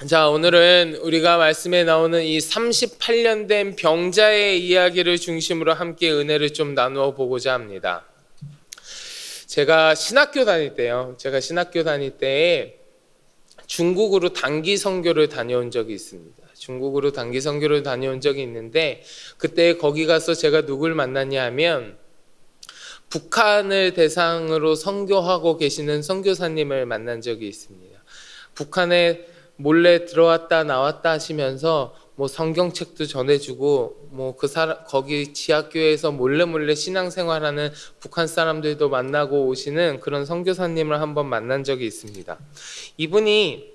자, 오늘은 우리가 말씀에 나오는 이 38년 된 병자의 이야기를 중심으로 함께 은혜를 좀 나누어 보고자 합니다. 제가 신학교 다닐 때에 중국으로 단기 선교를 다녀온 적이 있습니다. 중국으로 단기 선교를 다녀온 적이 있는데, 그때 거기 가서 제가 누굴 만났냐 하면 북한을 대상으로 선교하고 계시는 선교사님을 만난 적이 있습니다. 북한에 몰래 들어왔다 나왔다 하시면서 성경책도 전해주고 거기 지하교회에서 몰래 신앙생활하는 북한 사람들도 만나고 오시는 그런 선교사님을 한번 만난 적이 있습니다. 이분이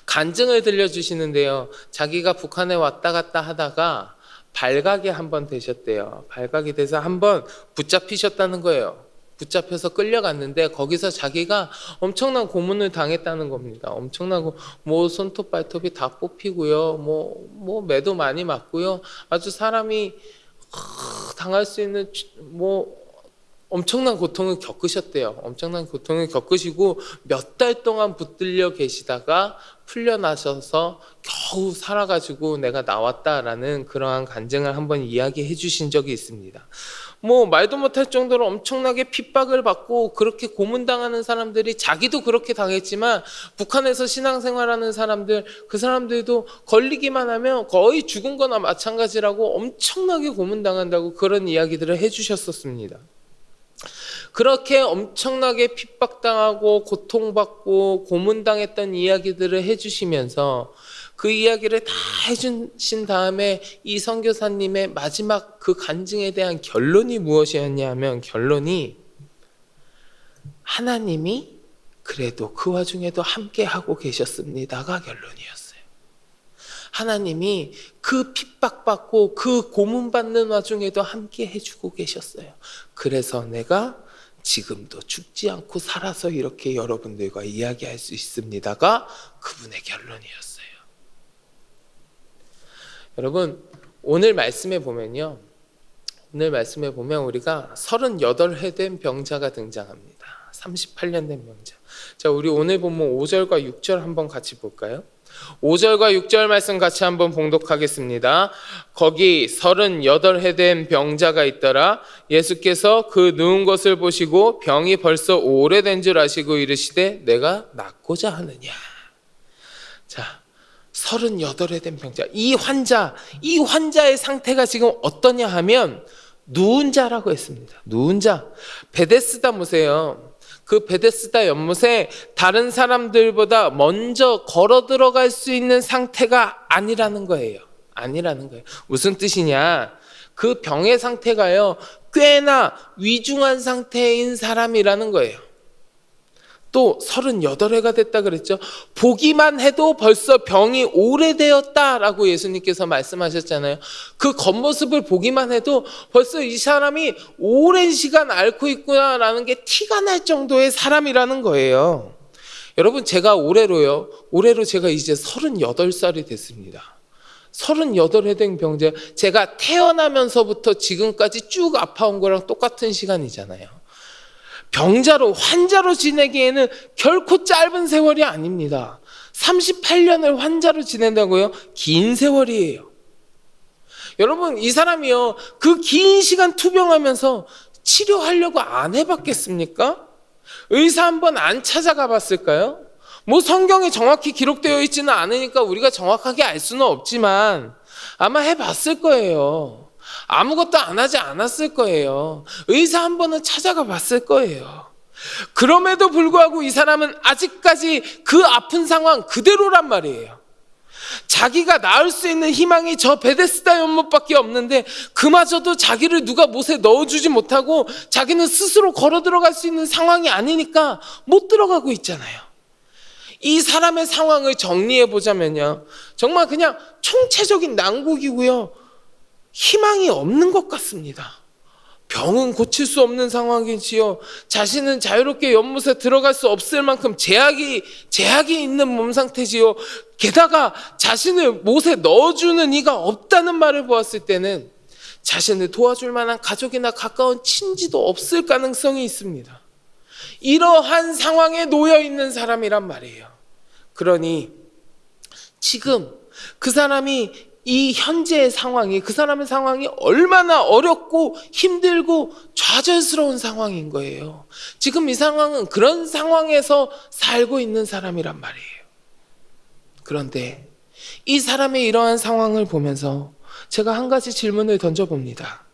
간증을 들려주시는데요, 자기가 북한에 왔다 갔다 하다가 발각이 한번 되셨대요. 발각이 돼서 한번 붙잡히셨다는 거예요. 붙잡혀서 끌려갔는데 거기서 자기가 엄청난 고문을 당했다는 겁니다. 엄청나고 손톱 발톱이 다 뽑히고요. 매도 많이 맞고요. 아주 사람이 당할 수 있는 엄청난 고통을 겪으셨대요. 엄청난 고통을 겪으시고 몇 달 동안 붙들려 계시다가 풀려나셔서 겨우 살아가지고 내가 나왔다라는 그러한 간증을 한번 이야기해 주신 적이 있습니다. 말도 못할 정도로 엄청나게 핍박을 받고 그렇게 고문당하는 사람들이, 자기도 그렇게 당했지만 북한에서 신앙생활하는 사람들, 그 사람들도 걸리기만 하면 거의 죽은 거나 마찬가지라고 엄청나게 고문당한다고 그런 이야기들을 해주셨었습니다. 그렇게 엄청나게 핍박당하고 고통받고 고문당했던 이야기들을 해주시면서 그 이야기를 다 해주신 다음에 이 선교사님의 마지막 그 간증에 대한 결론이 무엇이었냐 하면, 결론이 하나님이 그래도 그 와중에도 함께 하고 계셨습니다가 결론이었어요. 하나님이 그 핍박받고 그 고문받는 와중에도 함께 해주고 계셨어요. 그래서 내가 지금도 죽지 않고 살아서 이렇게 여러분들과 이야기할 수 있습니다가 그분의 결론이었어요. 여러분, 오늘 말씀에 보면 우리가 38회 된 병자가 등장합니다. 38년 된 병자. 자, 우리 오늘 본문 5절과 6절 한번 같이 볼까요? 5절과 6절 말씀 같이 한번 봉독하겠습니다. 거기 38해 된 병자가 있더라. 예수께서 그 누운 것을 보시고 병이 벌써 오래된 줄 아시고 이르시되 내가 낫고자 하느냐. 자, 38해 된 병자, 이 환자의 상태가 지금 어떠냐 하면 누운 자라고 했습니다. 누운 자. 베데스다 보세요. 그 베데스다 연못에 다른 사람들보다 먼저 걸어 들어갈 수 있는 상태가 아니라는 거예요. 무슨 뜻이냐? 그 병의 상태가요, 꽤나 위중한 상태인 사람이라는 거예요. 또 38회가 됐다 그랬죠. 보기만 해도 벌써 병이 오래되었다라고 예수님께서 말씀하셨잖아요. 그 겉모습을 보기만 해도 벌써 이 사람이 오랜 시간 앓고 있구나라는 게 티가 날 정도의 사람이라는 거예요. 여러분, 제가 올해로 제가 이제 38살이 됐습니다. 38회 된 병자, 제가 태어나면서부터 지금까지 쭉 아파온 거랑 똑같은 시간이잖아요. 병자로, 환자로 지내기에는 결코 짧은 세월이 아닙니다. 38년을 환자로 지낸다고요? 긴 세월이에요. 여러분, 이 사람이요, 그 긴 시간 투병하면서 치료하려고 안 해봤겠습니까? 의사 한번 안 찾아가 봤을까요? 성경에 정확히 기록되어 있지는 않으니까 우리가 정확하게 알 수는 없지만 아마 해봤을 거예요. 아무것도 안 하지 않았을 거예요. 의사 한 번은 찾아가 봤을 거예요. 그럼에도 불구하고 이 사람은 아직까지 그 아픈 상황 그대로란 말이에요. 자기가 나을 수 있는 희망이 저 베데스다 연못밖에 없는데 그마저도 자기를 누가 못에 넣어주지 못하고 자기는 스스로 걸어 들어갈 수 있는 상황이 아니니까 못 들어가고 있잖아요. 이 사람의 상황을 정리해 보자면요, 정말 그냥 총체적인 난국이고요, 희망이 없는 것 같습니다. 병은 고칠 수 없는 상황이지요. 자신은 자유롭게 연못에 들어갈 수 없을 만큼 제약이 있는 몸 상태지요. 게다가 자신을 못에 넣어주는 이가 없다는 말을 보았을 때는 자신을 도와줄 만한 가족이나 가까운 친지도 없을 가능성이 있습니다. 이러한 상황에 놓여 있는 사람이란 말이에요. 그러니 지금 그 사람이 이 현재의 상황이, 그 사람의 상황이 얼마나 어렵고 힘들고 좌절스러운 상황인 거예요. 지금 이 상황은 그런 상황에서 살고 있는 사람이란 말이에요. 그런데 이 사람의 이러한 상황을 보면서 제가 한 가지 질문을 던져봅니다.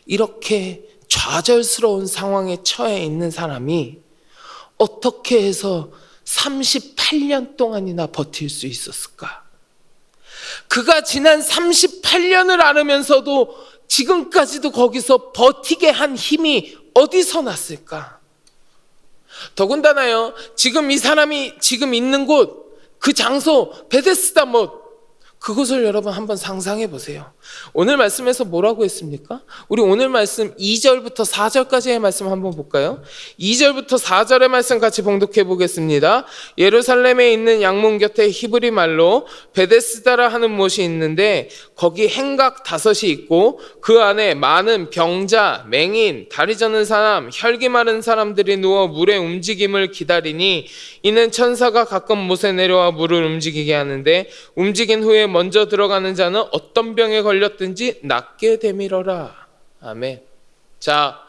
이렇게 좌절스러운 상황에 처해 있는 사람이 어떻게 해서 38년 동안이나 버틸 수 있었을까? 그가 지난 38년을 앓으면서도 지금까지도 거기서 버티게 한 힘이 어디서 났을까? 더군다나요, 지금 이 사람이 지금 있는 곳, 그 장소, 베데스다 못, 그곳을 여러분 한번 상상해 보세요. 오늘 말씀에서 뭐라고 했습니까? 우리 오늘 말씀 2절부터 4절까지의 말씀 한번 볼까요? 2절부터 4절의 말씀 같이 봉독해 보겠습니다. 예루살렘에 있는 양문 곁에 히브리 말로 베데스다라 하는 못이 있는데 거기 행각 5이 있고 그 안에 많은 병자, 맹인, 다리 저는 사람, 혈기 마른 사람들이 누워 물의 움직임을 기다리니 이는 천사가 가끔 못에 내려와 물을 움직이게 하는데 움직인 후에 먼저 들어가는 자는 어떤 병에 걸렸든지 낫게 되밀어라. 아멘. 자,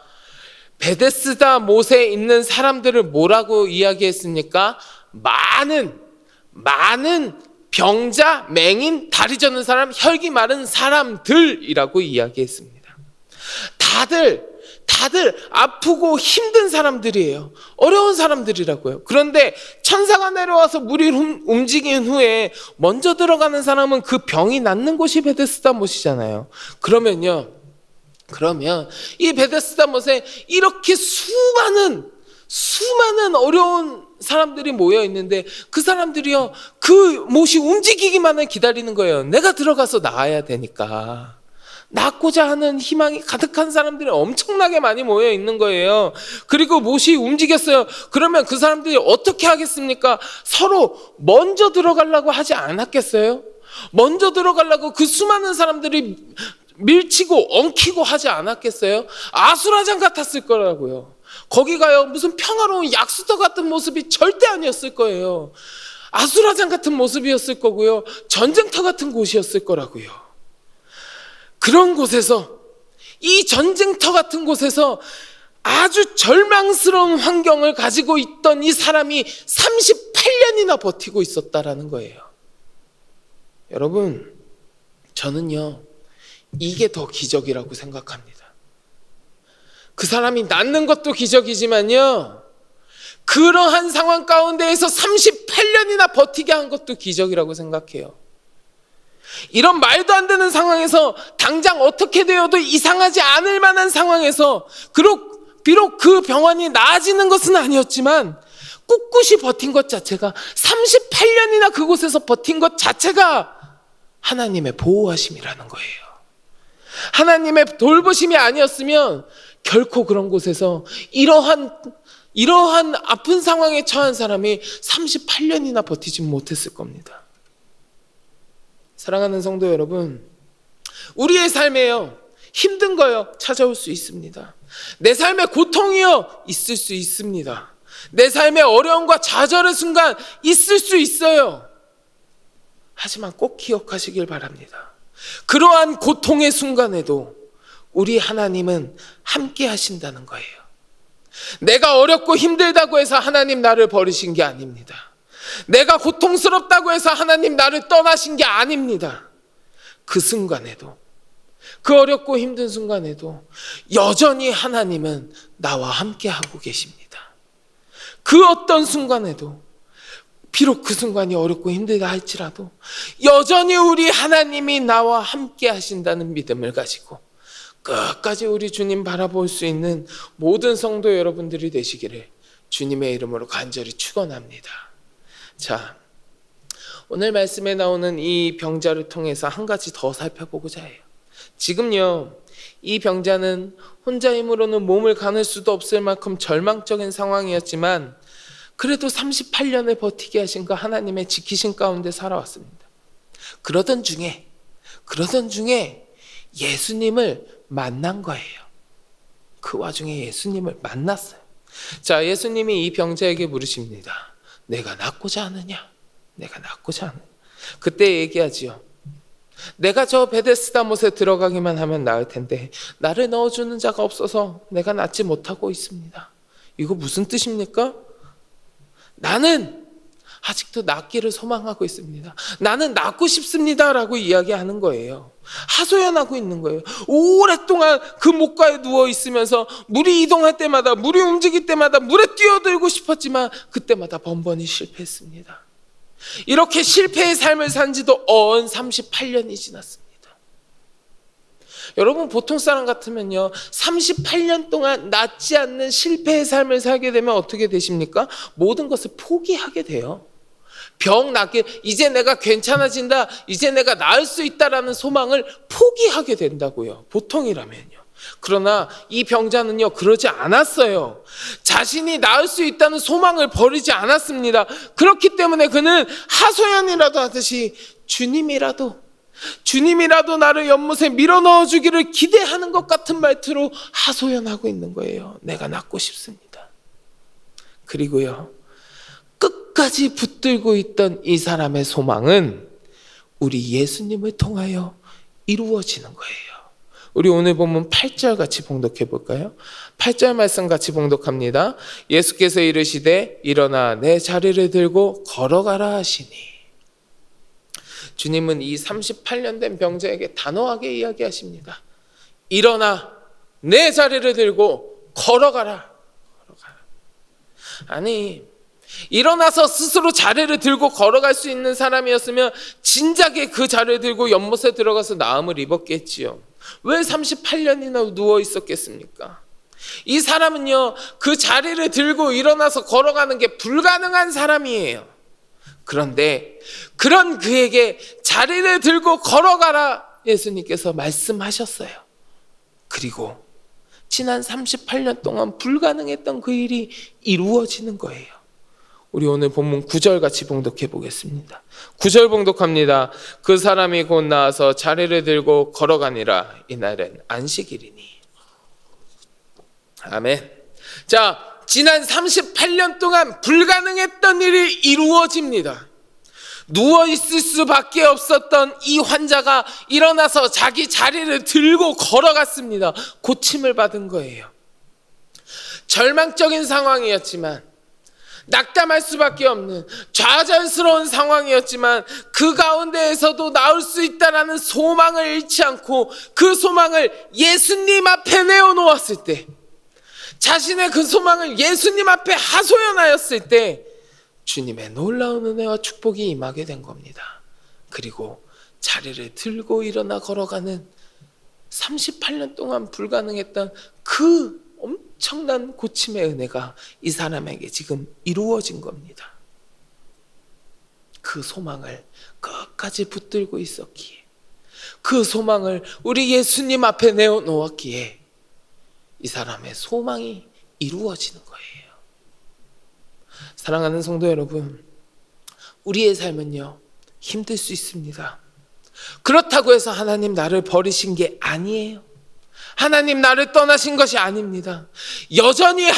베데스다 못에 있는 사람들을 뭐라고 이야기했습니까? 많은 병자, 맹인, 다리 저는 사람, 혈기 마른 사람들이라고 이야기했습니다. 다들 아프고 힘든 사람들이에요. 어려운 사람들이라고요. 그런데 천사가 내려와서 물이 움직인 후에 먼저 들어가는 사람은 그 병이 낫는 곳이 베데스다 못이잖아요. 그러면 이 베데스다 못에 이렇게 수많은 어려운 사람들이 모여 있는데 그 사람들이요, 그 못이 움직이기만을 기다리는 거예요. 내가 들어가서 나아야 되니까. 낫고자 하는 희망이 가득한 사람들이 엄청나게 많이 모여 있는 거예요. 그리고 못이 움직였어요. 그러면 그 사람들이 어떻게 하겠습니까? 서로 먼저 들어가려고 하지 않았겠어요? 먼저 들어가려고 그 수많은 사람들이 밀치고 엉키고 하지 않았겠어요? 아수라장 같았을 거라고요. 거기가요, 무슨 평화로운 약수터 같은 모습이 절대 아니었을 거예요. 아수라장 같은 모습이었을 거고요. 전쟁터 같은 곳이었을 거라고요. 그런 곳에서, 이 전쟁터 같은 곳에서 아주 절망스러운 환경을 가지고 있던 이 사람이 38년이나 버티고 있었다라는 거예요. 여러분, 저는요, 이게 더 기적이라고 생각합니다. 그 사람이 낫는 것도 기적이지만요, 그러한 상황 가운데에서 38년이나 버티게 한 것도 기적이라고 생각해요. 이런 말도 안 되는 상황에서 당장 어떻게 되어도 이상하지 않을 만한 상황에서 비록 그 병원이 나아지는 것은 아니었지만 꿋꿋이 버틴 것 자체가, 38년이나 그곳에서 버틴 것 자체가 하나님의 보호하심이라는 거예요. 하나님의 돌보심이 아니었으면 결코 그런 곳에서 이러한 아픈 상황에 처한 사람이 38년이나 버티지 못했을 겁니다. 사랑하는 성도 여러분, 우리의 삶에요, 힘든 거요, 찾아올 수 있습니다. 내 삶의 고통이요, 있을 수 있습니다. 내 삶의 어려움과 좌절의 순간 있을 수 있어요. 하지만 꼭 기억하시길 바랍니다. 그러한 고통의 순간에도 우리 하나님은 함께 하신다는 거예요. 내가 어렵고 힘들다고 해서 하나님 나를 버리신 게 아닙니다. 내가 고통스럽다고 해서 하나님 나를 떠나신 게 아닙니다. 그 순간에도, 그 어렵고 힘든 순간에도 여전히 하나님은 나와 함께 하고 계십니다. 그 어떤 순간에도, 비록 그 순간이 어렵고 힘들다 할지라도 여전히 우리 하나님이 나와 함께 하신다는 믿음을 가지고 끝까지 우리 주님 바라볼 수 있는 모든 성도 여러분들이 되시기를 주님의 이름으로 간절히 축원합니다. 자, 오늘 말씀에 나오는 이 병자를 통해서 한 가지 더 살펴보고자 해요. 지금요, 이 병자는 혼자 힘으로는 몸을 가눌 수도 없을 만큼 절망적인 상황이었지만 그래도 38년을 버티게 하신 그 하나님의 지키신 가운데 살아왔습니다. 그러던 중에 예수님을 만난 거예요. 그 와중에 예수님을 만났어요. 자, 예수님이 이 병자에게 물으십니다. 내가 낫고자 하느냐? 내가 낫고자 하느냐? 그때 얘기하지요. 내가 저 베데스다 못에 들어가기만 하면 나을 텐데 나를 넣어주는 자가 없어서 내가 낫지 못하고 있습니다. 이거 무슨 뜻입니까? 나는 아직도 낫기를 소망하고 있습니다. 나는 낫고 싶습니다 라고 이야기하는 거예요. 하소연하고 있는 거예요. 오랫동안 그 목가에 누워 있으면서 물이 이동할 때마다, 물이 움직일 때마다 물에 뛰어들고 싶었지만 그때마다 번번이 실패했습니다. 이렇게 실패의 삶을 산 지도 언 38년이 지났습니다. 여러분, 보통 사람 같으면요 38년 동안 낫지 않는 실패의 삶을 살게 되면 어떻게 되십니까? 모든 것을 포기하게 돼요. 병 낫게, 이제 내가 괜찮아진다, 이제 내가 나을 수 있다라는 소망을 포기하게 된다고요, 보통이라면요. 그러나 이 병자는요 그러지 않았어요. 자신이 나을 수 있다는 소망을 버리지 않았습니다. 그렇기 때문에 그는 하소연이라도 하듯이 주님이라도 나를 연못에 밀어 넣어주기를 기대하는 것 같은 말투로 하소연하고 있는 거예요. 내가 낫고 싶습니다. 그리고요, 끝까지 붙들고 있던 이 사람의 소망은 우리 예수님을 통하여 이루어지는 거예요. 우리 오늘 본문 8절 같이 봉독해 볼까요? 8절 말씀 같이 봉독합니다. 예수께서 이르시되 일어나 내 자리를 들고 걸어가라 하시니. 주님은 이 38년 된 병자에게 단호하게 이야기하십니다. 일어나 내 자리를 들고 걸어가라. 아니, 일어나서 스스로 자리를 들고 걸어갈 수 있는 사람이었으면 진작에 그 자리를 들고 연못에 들어가서 나음을 입었겠지요. 왜 38년이나 누워 있었겠습니까? 이 사람은요 그 자리를 들고 일어나서 걸어가는 게 불가능한 사람이에요. 그런데 그런 그에게 자리를 들고 걸어가라 예수님께서 말씀하셨어요. 그리고 지난 38년 동안 불가능했던 그 일이 이루어지는 거예요. 우리 오늘 본문 9절 같이 봉독해 보겠습니다. 9절 봉독합니다. 그 사람이 곧 나와서 자리를 들고 걸어가니라. 이날은 안식일이니. 아멘. 자, 지난 38년 동안 불가능했던 일이 이루어집니다. 누워있을 수밖에 없었던 이 환자가 일어나서 자기 자리를 들고 걸어갔습니다. 고침을 받은 거예요. 절망적인 상황이었지만, 낙담할 수밖에 없는 좌절스러운 상황이었지만 그 가운데에서도 나올 수 있다라는 소망을 잃지 않고 그 소망을 예수님 앞에 내어놓았을 때, 자신의 그 소망을 예수님 앞에 하소연하였을 때 주님의 놀라운 은혜와 축복이 임하게 된 겁니다. 그리고 자리를 들고 일어나 걸어가는 38년 동안 불가능했던 그 엄청난 고침의 은혜가 이 사람에게 지금 이루어진 겁니다. 그 소망을 끝까지 붙들고 있었기에, 그 소망을 우리 예수님 앞에 내어놓았기에 이 사람의 소망이 이루어지는 거예요. 사랑하는 성도 여러분, 우리의 삶은요 힘들 수 있습니다. 그렇다고 해서 하나님 나를 버리신 게 아니에요. 하나님 나를 떠나신 것이 아닙니다. 여전히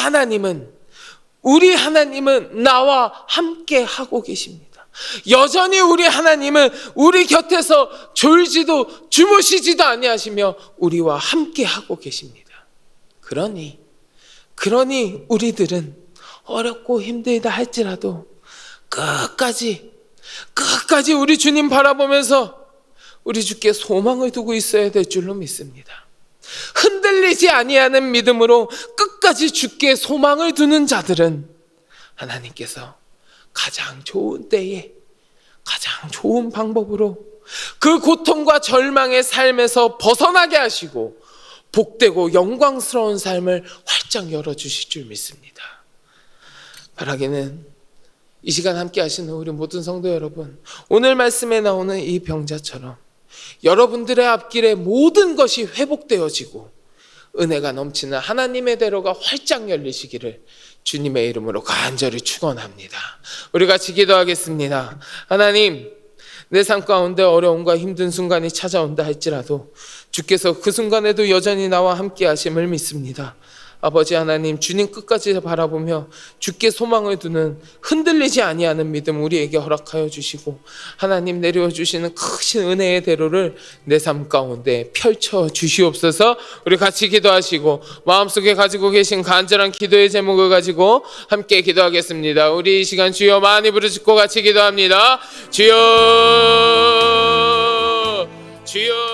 우리 하나님은 나와 함께 하고 계십니다. 여전히 우리 하나님은 우리 곁에서 졸지도 주무시지도 아니하시며 우리와 함께 하고 계십니다. 그러니 우리들은 어렵고 힘들다 할지라도 끝까지 우리 주님 바라보면서 우리 주께 소망을 두고 있어야 될 줄로 믿습니다. 흔들리지 아니하는 믿음으로 끝까지 주께 소망을 두는 자들은 하나님께서 가장 좋은 때에 가장 좋은 방법으로 그 고통과 절망의 삶에서 벗어나게 하시고 복되고 영광스러운 삶을 활짝 열어주실 줄 믿습니다. 바라기는 이 시간 함께 하시는 우리 모든 성도 여러분, 오늘 말씀에 나오는 이 병자처럼 여러분들의 앞길에 모든 것이 회복되어지고 은혜가 넘치는 하나님의 대로가 활짝 열리시기를 주님의 이름으로 간절히 축원합니다. 우리 같이 기도하겠습니다. 하나님, 내 삶 가운데 어려움과 힘든 순간이 찾아온다 할지라도 주께서 그 순간에도 여전히 나와 함께 하심을 믿습니다. 아버지 하나님, 주님 끝까지 바라보며 주께 소망을 두는 흔들리지 아니하는 믿음 우리에게 허락하여 주시고, 하나님 내려 주시는 크신 은혜의 대로를 내 삶 가운데 펼쳐 주시옵소서. 우리 같이 기도하시고 마음속에 가지고 계신 간절한 기도의 제목을 가지고 함께 기도하겠습니다. 우리 이 시간 주여 많이 부르짖고 같이 기도합니다. 주여, 주여.